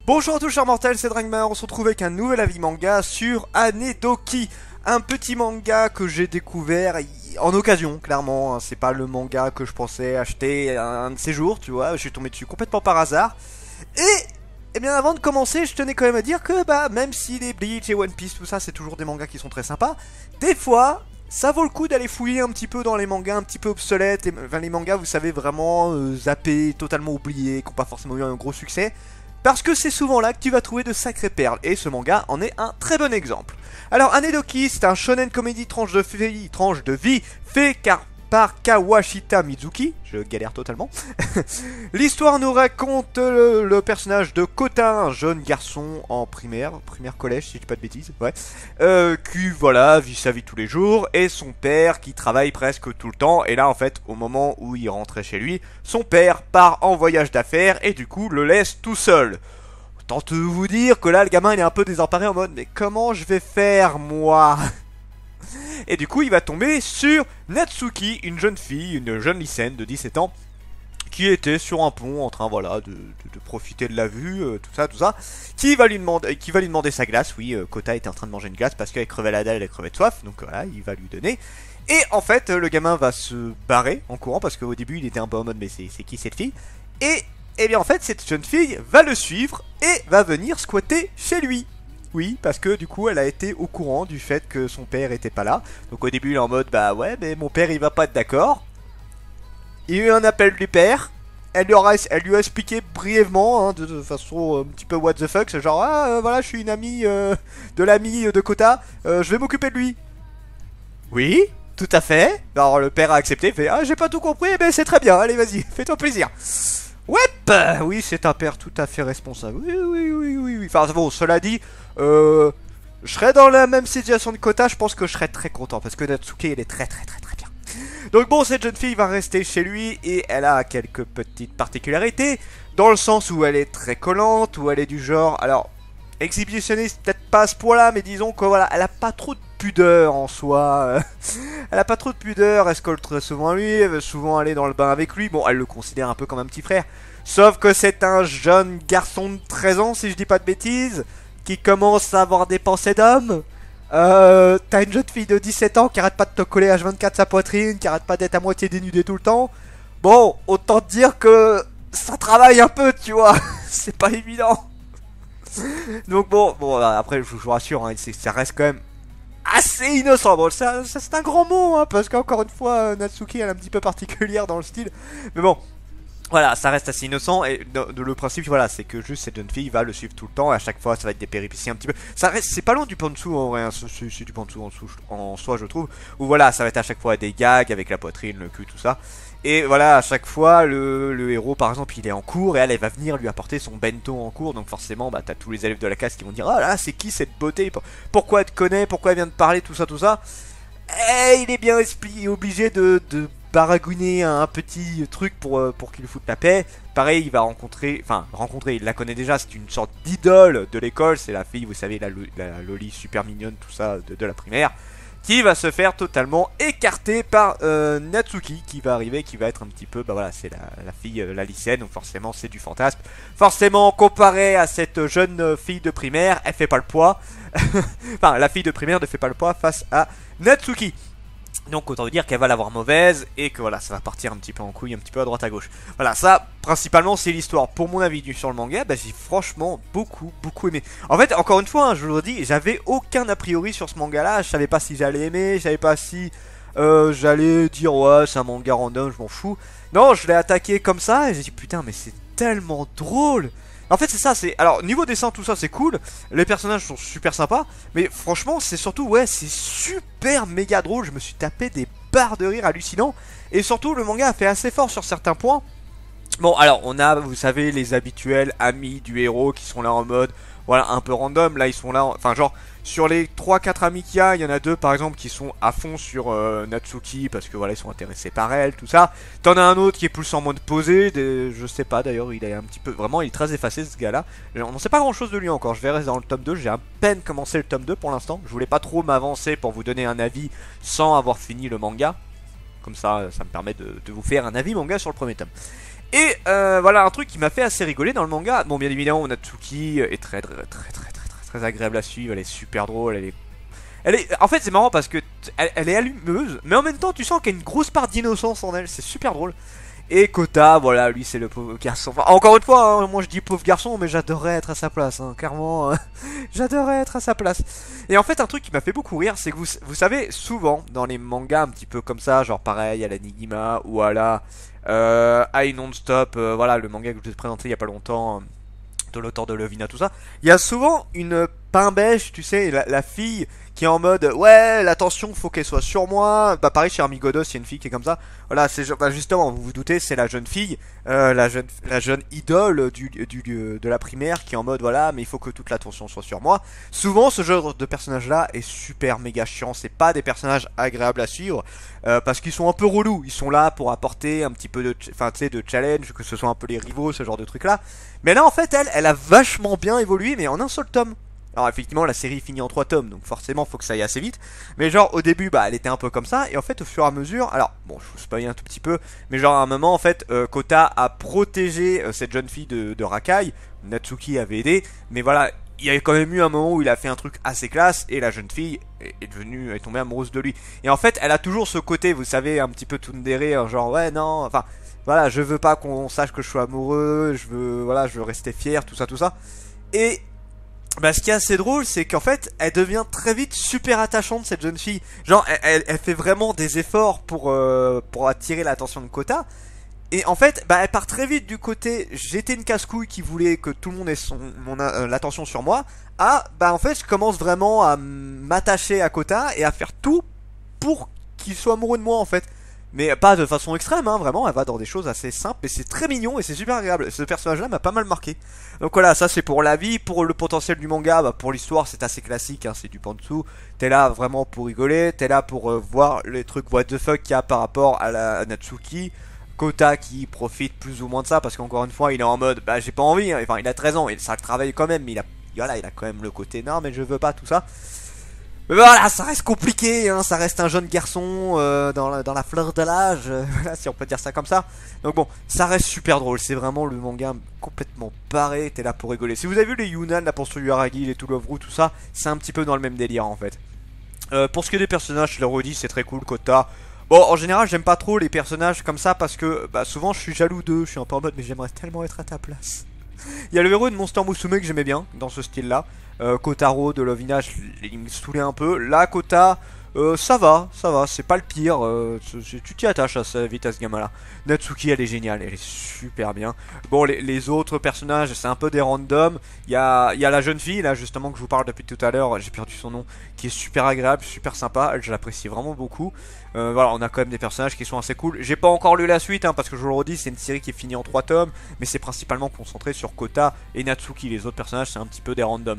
Bonjour à tous chers mortels, c'est Dragmar, on se retrouve avec un nouvel avis manga sur Anedoki. Un petit manga que j'ai découvert en occasion, clairement, hein. C'est pas le manga que je pensais acheter un de ces jours, tu vois, je suis tombé dessus complètement par hasard. Et bien avant de commencer, je tenais quand même à dire que même si les Bleach et One Piece, tout ça, c'est toujours des mangas qui sont très sympas, des fois, ça vaut le coup d'aller fouiller un petit peu dans les mangas un petit peu obsolètes, les mangas, vous savez, vraiment zappés, totalement oubliés, qui n'ont pas forcément eu un gros succès. Parce que c'est souvent là que tu vas trouver de sacrées perles, et ce manga en est un très bon exemple. Alors Anedoki, c'est un shonen comédie tranche de vie fait par Kawashita Mizuki, je galère totalement. L'histoire nous raconte le personnage de Kota, un jeune garçon en primaire collège si je dis pas de bêtises, ouais, qui voilà, vit sa vie tous les jours, et son père qui travaille presque tout le temps, et là en fait au moment où il rentrait chez lui, son père part en voyage d'affaires et du coup le laisse tout seul. Autant te vous dire que là le gamin il est un peu désemparé en mode mais comment je vais faire moi? Et du coup il va tomber sur Natsuki, une jeune fille, une jeune lycéenne de 17 ans qui était sur un pont en train voilà de profiter de la vue, tout ça, qui va lui demander sa glace. Oui, Kota était en train de manger une glace parce qu'elle crevait la dalle, elle crevait de soif, donc voilà, il va lui donner. Et en fait le gamin va se barrer en courant parce qu'au début il était un peu en mode mais c'est qui cette fille? Et bien en fait cette jeune fille va le suivre et va venir squatter chez lui. Oui, parce que du coup elle a été au courant du fait que son père était pas là. Donc au début il est en mode bah ouais mais mon père il va pas être d'accord. Il y a eu un appel du père. Elle lui a expliqué brièvement, hein, de façon un petit peu what the fuck, c'est genre voilà je suis une amie de l'ami de Kota, je vais m'occuper de lui. Oui, tout à fait. Alors le père a accepté, fait ah j'ai pas tout compris, mais c'est très bien, allez vas-y, fais-toi plaisir. Ouais, oui, c'est un père tout à fait responsable. Oui. Enfin bon, cela dit, je serais dans la même situation de Kota, je pense que je serais très content parce que Natsuki, elle est très bien. Donc bon, cette jeune fille va rester chez lui et elle a quelques petites particularités, dans le sens où elle est très collante, où elle est du genre, alors, exhibitionniste, peut-être pas à ce point-là, mais disons que voilà, elle a pas trop de pudeur en soi. Elle a pas trop de pudeur, elle se colle très souvent à lui, elle veut souvent aller dans le bain avec lui. Bon, elle le considère un peu comme un petit frère. Sauf que c'est un jeune garçon de 13 ans, si je dis pas de bêtises, qui commence à avoir des pensées d'homme. T'as une jeune fille de 17 ans qui arrête pas de te coller H24 sa poitrine, qui arrête pas d'être à moitié dénudée tout le temps. Bon, autant te dire que ça travaille un peu, tu vois. C'est pas évident. Donc bon, après je vous rassure, hein, ça reste quand même assez innocent. Bon, ça c'est un grand mot, hein, parce qu'encore une fois, Natsuki elle est un petit peu particulière dans le style. Mais bon, voilà, ça reste assez innocent. Et le principe, voilà, c'est que juste cette jeune fille va le suivre tout le temps. Et à chaque fois, ça va être des péripéties un petit peu. Ça reste, c'est pas loin du Pantsu en vrai, hein, c'est du Pantsu en soi, je trouve. Où voilà, ça va être à chaque fois des gags avec la poitrine, le cul, tout ça. Et voilà, à chaque fois, le héros, par exemple, il est en cours et elle va venir lui apporter son bento en cours. Donc forcément, t'as tous les élèves de la classe qui vont dire ah là, c'est qui cette beauté? Pourquoi elle te connaît? Pourquoi elle vient de parler? Tout ça. Et il est bien obligé de baragouiner un petit truc pour qu'il foute la paix. Pareil, il va rencontrer, il la connaît déjà, c'est une sorte d'idole de l'école. C'est la fille, vous savez, la loli super mignonne, tout ça, de la primaire, qui va se faire totalement écarter par Natsuki, qui va arriver, qui va être un petit peu, voilà, c'est la fille, la lycéenne, donc forcément c'est du fantasme. Forcément, comparé à cette jeune fille de primaire, elle fait pas le poids. Enfin, la fille de primaire ne fait pas le poids face à Natsuki. Donc autant dire qu'elle va l'avoir mauvaise et que voilà, ça va partir un petit peu en couille, un petit peu à droite à gauche. Voilà, ça principalement c'est l'histoire. Pour mon avis sur le manga, j'ai franchement beaucoup aimé. En fait, encore une fois, hein, je vous le dis, j'avais aucun a priori sur ce manga là. Je savais pas si j'allais aimer, je savais pas si j'allais dire ouais c'est un manga random, je m'en fous. Non, je l'ai attaqué comme ça et j'ai dit putain mais c'est tellement drôle. En fait c'est ça, alors niveau dessin tout ça c'est cool, les personnages sont super sympas, mais franchement c'est surtout ouais c'est super méga drôle, je me suis tapé des barres de rire hallucinants, et surtout le manga a fait assez fort sur certains points. Bon alors on a, vous savez, les habituels amis du héros qui sont là en mode voilà un peu random, là ils sont là, enfin genre sur les 3-4 amis qu'il y en a 2 par exemple qui sont à fond sur Natsuki parce que voilà ils sont intéressés par elle, tout ça. T'en as un autre qui est plus en mode posé, je sais pas d'ailleurs, il est un petit peu, vraiment il est très effacé ce gars là. On n'en sait pas grand chose de lui encore, je verrai dans le tome 2, j'ai à peine commencé le tome 2 pour l'instant. Je voulais pas trop m'avancer pour vous donner un avis sans avoir fini le manga. Comme ça, ça me permet de vous faire un avis manga sur le premier tome. Et voilà un truc qui m'a fait assez rigoler dans le manga. Bon, bien évidemment, Natsuki est très agréable à suivre. Elle est super drôle. En fait, c'est marrant parce que elle est allumeuse, mais en même temps, tu sens qu'il y a une grosse part d'innocence en elle. C'est super drôle. Et Kota, voilà, lui c'est le pauvre garçon. Enfin, encore une fois, hein, moi je dis pauvre garçon, mais j'adorerais être à sa place, hein, clairement. J'adorerais être à sa place. Et en fait, un truc qui m'a fait beaucoup rire, c'est que vous savez, souvent dans les mangas un petit peu comme ça, genre pareil à la Nigima ou à la I Non-Stop, voilà, le manga que je vous ai présenté il y a pas longtemps, de l'auteur de Lovina, tout ça. Il y a souvent une pain beige, tu sais, la fille qui est en mode ouais, l'attention faut qu'elle soit sur moi. Bah pareil chez Armigodos, il y a une fille qui est comme ça. Voilà, c'est bah, justement, vous vous doutez, c'est la jeune fille, la jeune idole de la primaire qui est en mode voilà, mais il faut que toute l'attention soit sur moi. Souvent, ce genre de personnage là est super méga chiant. C'est pas des personnages agréables à suivre parce qu'ils sont un peu relous. Ils sont là pour apporter un petit peu de, enfin tu sais, de challenge, que ce soit un peu les rivaux, ce genre de truc là. Mais là, en fait, elle a vachement bien évolué, mais en un seul tome. Alors effectivement la série finit en 3 tomes, donc forcément faut que ça aille assez vite. Mais genre au début bah elle était un peu comme ça, et en fait au fur et à mesure, alors bon je vous spoil un tout petit peu, mais genre à un moment en fait Kota a protégé cette jeune fille de Rakai. Natsuki avait aidé, mais voilà, il y a quand même eu un moment où il a fait un truc assez classe, et la jeune fille est tombée amoureuse de lui. Et en fait elle a toujours ce côté, vous savez, un petit peu tsundere, genre ouais non, enfin voilà, je veux pas qu'on sache que je suis amoureux, voilà, je veux rester fier, tout ça tout ça. Et bah ce qui est assez drôle, c'est qu'en fait elle devient très vite super attachante, cette jeune fille. Genre elle fait vraiment des efforts pour attirer l'attention de Kota. Et en fait bah elle part très vite du côté j'étais une casse-couille qui voulait que tout le monde ait l'attention sur moi, à bah en fait je commence vraiment à m'attacher à Kota et à faire tout pour qu'il soit amoureux de moi en fait. Mais pas de façon extrême, hein, vraiment, elle va dans des choses assez simples, et c'est très mignon et c'est super agréable. Ce personnage-là m'a pas mal marqué. Donc voilà, ça c'est pour la vie, pour le potentiel du manga, bah, pour l'histoire c'est assez classique, hein, c'est du pantsu. T'es là vraiment pour rigoler, t'es là pour voir les trucs what the fuck qu'il y a par rapport à Natsuki. Kota qui profite plus ou moins de ça, parce qu'encore une fois il est en mode, bah j'ai pas envie, hein. Enfin il a 13 ans, et ça travaille quand même, mais voilà, il a quand même le côté non mais je veux pas tout ça. Mais voilà, ça reste compliqué, hein, ça reste un jeune garçon dans la fleur de l'âge, voilà, si on peut dire ça comme ça. Donc bon, ça reste super drôle, c'est vraiment le manga complètement barré, t'es là pour rigoler. Si vous avez vu les Yunnan, la poursuite du Aragi, les To Love Ru, tout ça, c'est un petit peu dans le même délire en fait. Pour ce qui est des personnages, je le redis, c'est très cool, Kota. Bon, en général, j'aime pas trop les personnages comme ça parce que bah, souvent je suis jaloux d'eux, je suis un peu en mode mais j'aimerais tellement être à ta place. Il y a le héros de Monster Musume que j'aimais bien dans ce style là. Kotaro de Lovina, il me saoulait un peu. Là, Kota, ça va, c'est pas le pire. Tu t'y attaches assez vite à ce gamin là. Natsuki, elle est géniale, elle est super bien. Bon, les autres personnages, c'est un peu des randoms. Il y a la jeune fille là, justement, que je vous parle depuis tout à l'heure, j'ai perdu son nom, qui est super agréable, super sympa. Je l'apprécie vraiment beaucoup. Voilà, on a quand même des personnages qui sont assez cool. J'ai pas encore lu la suite, hein, parce que je vous le redis, c'est une série qui est finie en 3 tomes, mais c'est principalement concentré sur Kota et Natsuki. Les autres personnages, c'est un petit peu des randoms.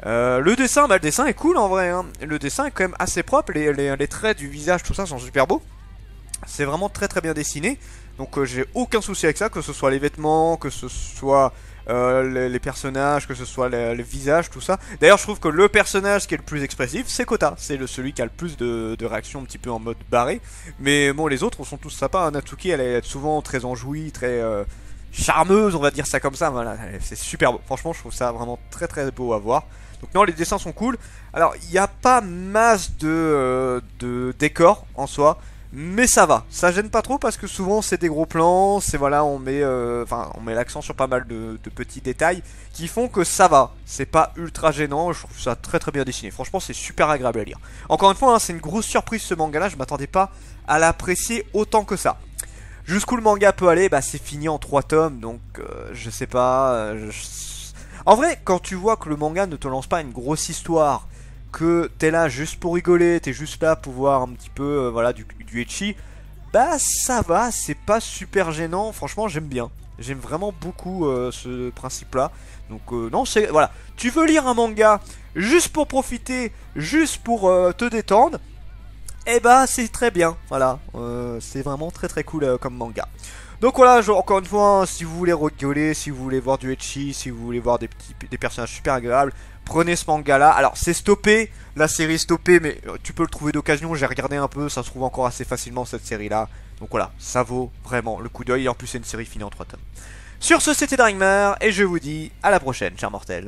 Le dessin, bah, le dessin est cool en vrai, hein. Le dessin est quand même assez propre, les traits du visage, tout ça sont super beaux. C'est vraiment très très bien dessiné, donc j'ai aucun souci avec ça, que ce soit les vêtements, que ce soit les personnages, que ce soit les visages, tout ça. D'ailleurs je trouve que le personnage qui est le plus expressif c'est Kota, c'est celui qui a le plus de réactions un petit peu en mode barré. Mais bon, les autres sont tous sympas, hein. Natsuki elle est souvent très enjouie, très charmeuse, on va dire ça comme ça, voilà, c'est super beau. Franchement je trouve ça vraiment très très beau à voir. Donc non, les dessins sont cool. Alors il n'y a pas masse de décors en soi, mais ça va, ça gêne pas trop parce que souvent c'est des gros plans, c'est voilà, on met l'accent sur pas mal de petits détails qui font que ça va, c'est pas ultra gênant, je trouve ça très très bien dessiné, franchement c'est super agréable à lire. Encore une fois, hein, c'est une grosse surprise ce manga là, je m'attendais pas à l'apprécier autant que ça. Jusqu'où le manga peut aller, bah c'est fini en 3 tomes, donc je sais pas, en vrai, quand tu vois que le manga ne te lance pas une grosse histoire, que t'es là juste pour rigoler, t'es juste là pour voir un petit peu voilà, du ecchi, bah ça va, c'est pas super gênant, franchement j'aime bien. J'aime vraiment beaucoup ce principe là. Donc non, c'est voilà, tu veux lire un manga juste pour profiter, juste pour te détendre, et bah c'est très bien, voilà, c'est vraiment très très cool comme manga. Donc voilà, encore une fois, hein, si vous voulez rigoler, si vous voulez voir du ecchi, si vous voulez voir des personnages super agréables, Prenez ce manga là. Alors c'est stoppé, la série est stoppée, mais tu peux le trouver d'occasion. J'ai regardé un peu, ça se trouve encore assez facilement cette série là. Donc voilà, ça vaut vraiment le coup d'œil. Et en plus c'est une série finie en 3 tomes. Sur ce, c'était Dragmar et je vous dis à la prochaine, chers mortels.